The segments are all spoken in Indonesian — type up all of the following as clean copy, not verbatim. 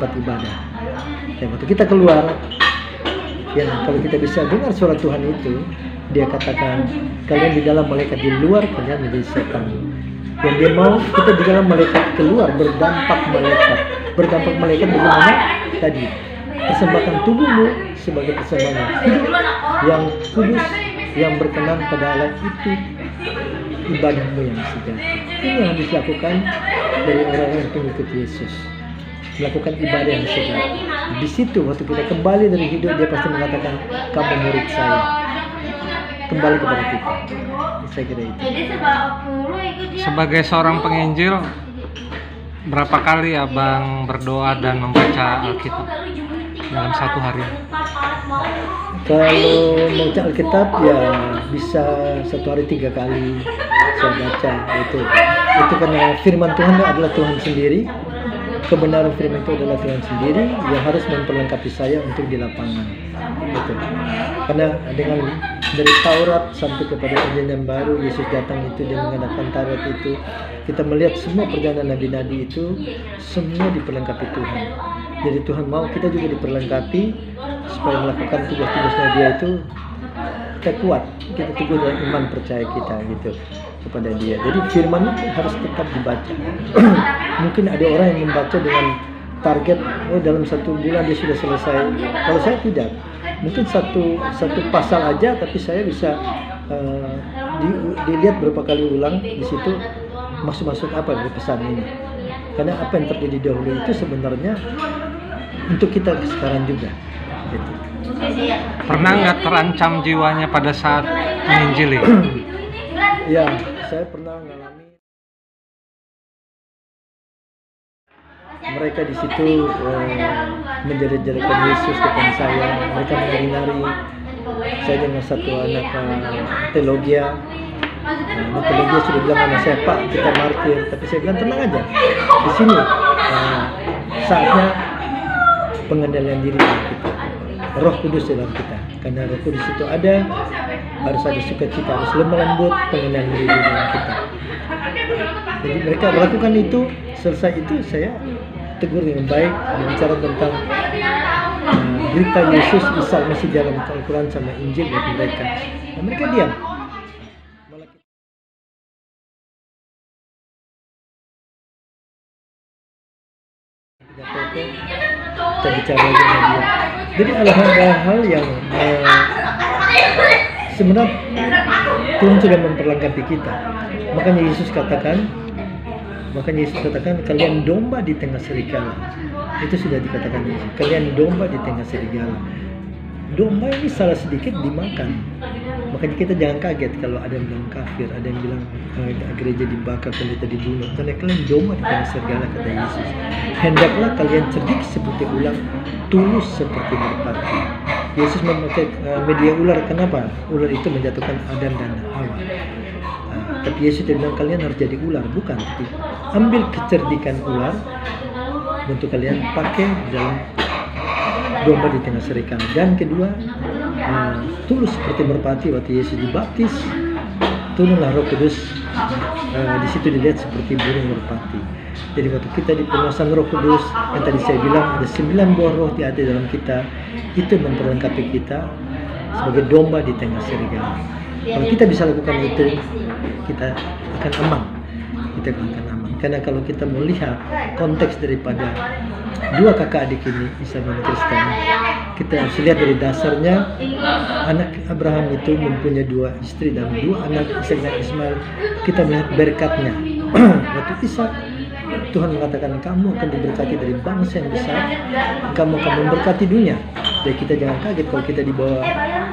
tempat ibadah. Dan waktu kita keluar, yang kalau kita bisa dengar suara Tuhan itu, dia katakan, kalian di dalam malaikat, di luar kalian menjadi setan. Yang dia mau kita di dalam malaikat, keluar berdampak malaikat. Berdampak malaikat bagaimana? Tadi, persembahkan tubuhmu sebagai persembahan hidup yang kudus, yang berkenan pada Allah, itu ibadahmu yang sejati. Ini yang harus dilakukan dari orang-orang pengikut Yesus, melakukan ibadah yang sejati. Di situ waktu kita kembali dari hidup, dia pasti mengatakan, kamu murid saya. Kembali kepada kita. Saya kira itu. Sebagai seorang penginjil, berapa kali Abang berdoa dan membaca Alkitab dalam satu hari? Kalau membaca Alkitab ya bisa satu hari 3 kali saya baca. Itu karena firman Tuhan adalah Tuhan sendiri. Kebenaran firman itu adalah Tuhan sendiri yang harus memperlengkapi saya untuk di lapangan. Itu. Karena dengan dari Taurat sampai kepada Perjanjian Baru, Yesus datang itu, dia mengadakan Taurat itu, kita melihat semua perjalanan nabi-nabi itu semua diperlengkapi Tuhan. Jadi Tuhan mau kita juga diperlengkapi supaya melakukan tugas-tugasnya dia itu kita kuat, kita teguh dalam iman percaya kita gitu kepada dia. Jadi firman harus tetap dibaca. Mungkin ada orang yang membaca dengan target, dalam 1 bulan dia sudah selesai. Kalau saya tidak, mungkin satu pasal aja, tapi saya bisa dilihat berapa kali ulang di situ maksud apa dari pesan ini. Karena apa yang terjadi dahulu itu sebenarnya untuk kita sekarang juga. Gitu. Pernah nggak terancam jiwanya pada saat menginjili? Ya, saya pernah mengalami. Mereka di situ menjerit-jeritkan Yesus depan saya. Mereka menari-nari. Saya dengan satu anak teologia. Teologia sudah bilang sama saya, Pak, kita martir. Tapi saya bilang tenang aja. Di sini saatnya pengendalian diri kita. Roh Kudus dalam kita. Karena Roh Kudus itu ada, harus ada sukacita, harus lemah lembut, pengendalian diri dalam kita. Jadi mereka melakukan itu, selesai itu saya tegur dengan baik, bicara tentang berita Yesus, Isa masih dalam Al-Quran sama Injil buat mereka. Dan mereka diam. Kita bicara lagi sama dia. Jadi ada hal-hal yang sebenarnya Tuhan sudah memperlengkapi kita. Makanya Yesus katakan, kalian domba di tengah serigala. Itu sudah dikatakan Yesus. Kalian domba di tengah serigala. Domba ini salah sedikit dimakan. Makanya kita jangan kaget kalau ada yang bilang kafir, ada yang bilang gereja dibakar, pendeta dibunuh. Karena kalian domba di tengah serigala, kata Yesus. Hendaklah kalian cerdik seperti ular, tulus seperti merpati. Yesus memakai media ular. Kenapa? Ular itu menjatuhkan Adam dan Hawa. Tapi Yesus bilang kalian harus jadi ular, bukan. Tapi ambil kecerdikan ular untuk kalian pakai dalam domba di tengah serigala. Dan kedua, tulus seperti merpati. Waktu Yesus dibaptis, turunlah Roh Kudus. Di situ dilihat seperti burung merpati. Jadi waktu kita di penuasan Roh Kudus, yang tadi saya bilang ada 9 buah roh di dalam kita, itu memperlengkapi kita sebagai domba di tengah serigala. Kalau kita bisa lakukan itu, kita akan aman. Karena kalau kita melihat konteks daripada 2 kakak adik ini, Isa dan Kristen, kita harus lihat dari dasarnya. Anak Abraham itu mempunyai 2 istri dan 2 anak, Ishak dan Ismail. Kita melihat berkatnya. Waktu Ishak, Tuhan mengatakan kamu akan diberkati dari bangsa yang besar, kamu akan memberkati dunia. Jadi kita jangan kaget kalau kita di bawah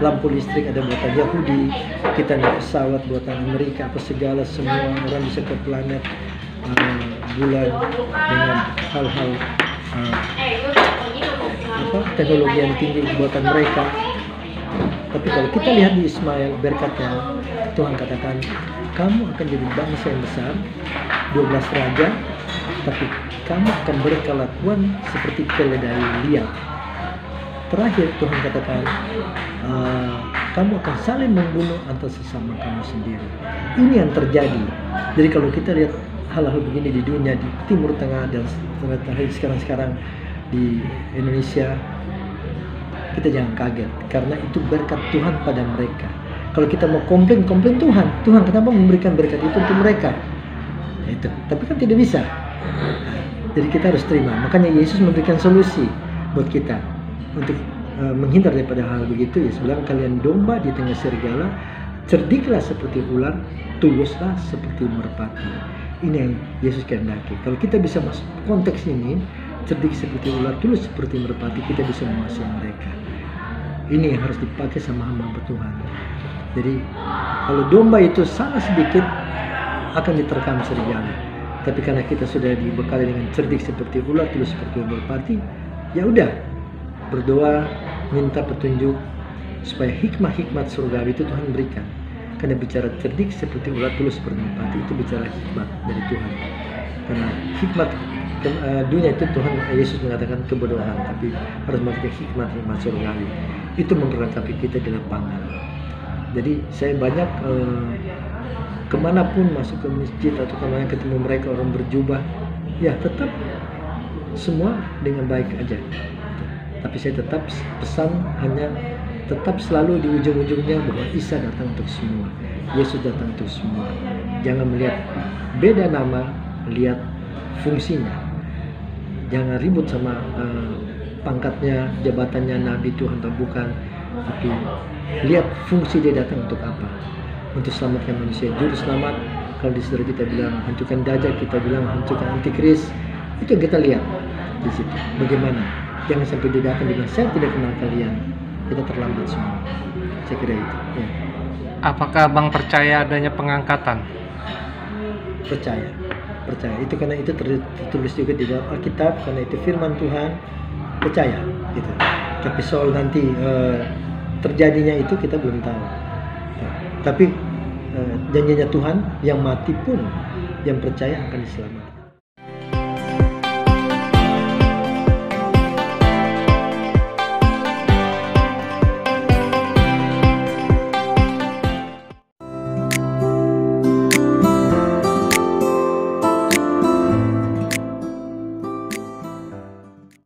lampu listrik ada buatan Yahudi, kita naik pesawat buatan Amerika, apa segala, semua orang bisa ke planet bulan dengan hal-hal teknologi yang tinggi buatan mereka. Tapi kalau kita lihat di Ismail, berkatnya Tuhan katakan kamu akan jadi bangsa yang besar, 12 raja, tapi kamu akan berkelakuan seperti keledai liar. Terakhir Tuhan katakan kamu akan saling membunuh antara sesama kamu sendiri. Ini yang terjadi. Jadi kalau kita lihat hal-hal begini di dunia, di Timur Tengah dan sekarang di Indonesia, kita jangan kaget karena itu berkat Tuhan pada mereka. Kalau kita mau komplain Tuhan kenapa memberikan berkat itu untuk mereka? Ya itu, tapi kan tidak bisa. Jadi kita harus terima. Makanya Yesus memberikan solusi buat kita untuk menghindar daripada hal begitu. Yesus bilang, kalian domba di tengah serigala, cerdiklah seperti ular, tuluslah seperti merpati. Ini yang Yesus kehendaki. Kalau kita bisa masuk konteks ini, cerdik seperti ular, tulus seperti merpati, kita bisa menguasai mereka. Ini yang harus dipakai sama hamba Tuhan. Jadi kalau domba itu salah sedikit akan diterkam serigala. Tapi karena kita sudah dibekali dengan cerdik seperti ular, tulus seperti merpati, ya udah berdoa, minta petunjuk supaya hikmat surgawi itu Tuhan berikan. Karena bicara cerdik seperti ular, tulus seperti merpati, itu bicara hikmat dari Tuhan. Karena hikmat dunia itu Tuhan Yesus mengatakan kebodohan, tapi harus memakai hikmat surgawi. Itu memperlengkapi kita di lapangan. Jadi saya banyak kemanapun masuk ke masjid atau kemana ketemu mereka orang berjubah, ya tetap semua dengan baik aja. Tapi saya tetap pesan hanya tetap selalu di ujung-ujungnya bahwa Isa datang untuk semua, Yesus datang untuk semua. Jangan melihat beda nama, lihat fungsinya. Jangan ribut sama pangkatnya, jabatannya, nabi Tuhan atau bukan, tapi lihat fungsi dia datang untuk apa. Untuk selamatkan manusia, juru selamat. Kalau di saudara kita bilang hancurkan Dajjal, kita bilang hancurkan Antikris. Itu yang kita lihat di situ. Bagaimana? Jangan sampai dia datang bilang saya tidak kenal kalian. Kita terlambat semua. Saya kira itu. Ya. Apakah Bang percaya adanya pengangkatan? Percaya. Itu karena itu tertulis juga di dalam Alkitab, karena itu firman Tuhan. Percaya gitu. Tapi soal nanti terjadinya itu kita belum tahu. Tapi janjinya Tuhan, yang mati pun yang percaya akan diselamatkan.